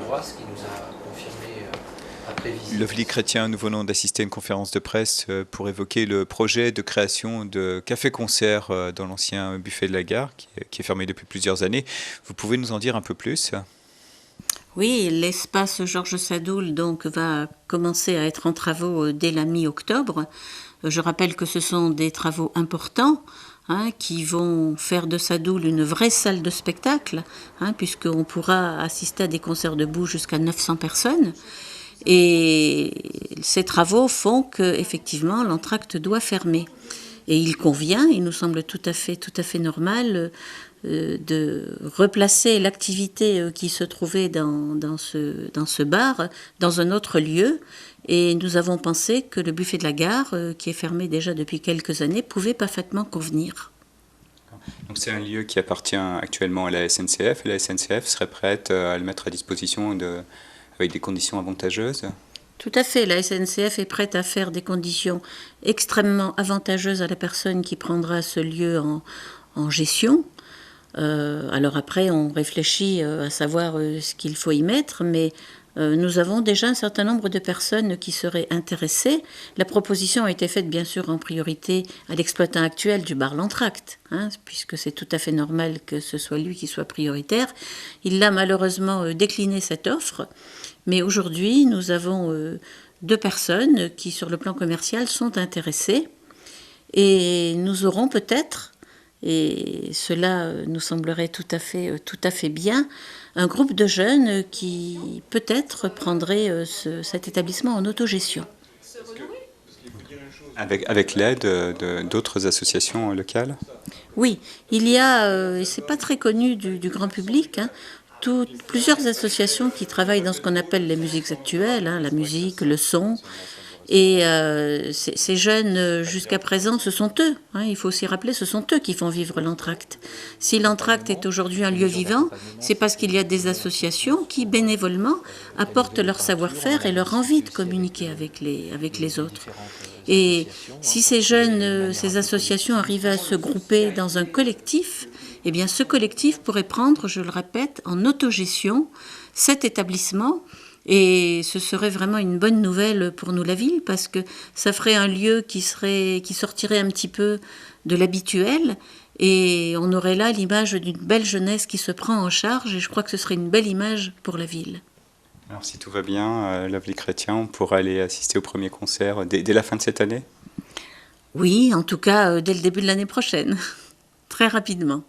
paroisse qui nous a confirmé après visite. Lovely Chrétien, nous venons d'assister à une conférence de presse pour évoquer le projet de création de café-concert dans l'ancien buffet de la gare, qui est fermé depuis plusieurs années. Vous pouvez nous en dire un peu plus ? Oui, l'espace Georges Sadoul donc va commencer à être en travaux dès la mi-octobre. Je rappelle que ce sont des travaux importants qui vont faire de Sadoul une vraie salle de spectacle, puisqu'on pourra assister à des concerts debout jusqu'à 900 personnes. Et ces travaux font qu'effectivement l'entracte doit fermer. Et il convient, il nous semble tout à fait normal de replacer l'activité qui se trouvait dans ce bar dans un autre lieu. Et nous avons pensé que le buffet de la gare, qui est fermé déjà depuis quelques années, pouvait parfaitement convenir. Donc c'est un lieu qui appartient actuellement à la SNCF, et la SNCF serait prête à le mettre à disposition avec des conditions avantageuses ? Tout à fait, la SNCF est prête à faire des conditions extrêmement avantageuses à la personne qui prendra ce lieu en gestion. Alors après, on réfléchit à savoir ce qu'il faut y mettre, mais nous avons déjà un certain nombre de personnes qui seraient intéressées. La proposition a été faite bien sûr en priorité à l'exploitant actuel du bar L'Entracte, puisque c'est tout à fait normal que ce soit lui qui soit prioritaire. Il a malheureusement décliné cette offre, mais aujourd'hui nous avons 2 personnes qui sur le plan commercial sont intéressées et nous aurons peut-être, et cela nous semblerait tout à fait bien, un groupe de jeunes qui peut-être prendrait cet établissement en autogestion. Avec l'aide d'autres associations locales ? Oui, il y a, et c'est pas très connu du grand public, plusieurs associations qui travaillent dans ce qu'on appelle les musiques actuelles, la musique, le son. Et ces jeunes, jusqu'à présent, ce sont eux, il faut aussi rappeler, ce sont eux qui font vivre l'entracte. Si l'entracte est aujourd'hui un lieu vivant, c'est parce qu'il y a des associations qui, bénévolement, apportent leur savoir-faire et leur envie de communiquer avec les autres. Et si ces jeunes, ces associations arrivaient à se grouper dans un collectif, eh bien ce collectif pourrait prendre, je le répète, en autogestion cet établissement. Et ce serait vraiment une bonne nouvelle pour nous, la ville, parce que ça ferait un lieu qui sortirait un petit peu de l'habituel, et on aurait là l'image d'une belle jeunesse qui se prend en charge, et je crois que ce serait une belle image pour la ville. Alors si tout va bien, Lovely Chrétien, on pourra aller assister au premier concert dès la fin de cette année ? Oui, en tout cas dès le début de l'année prochaine, très rapidement.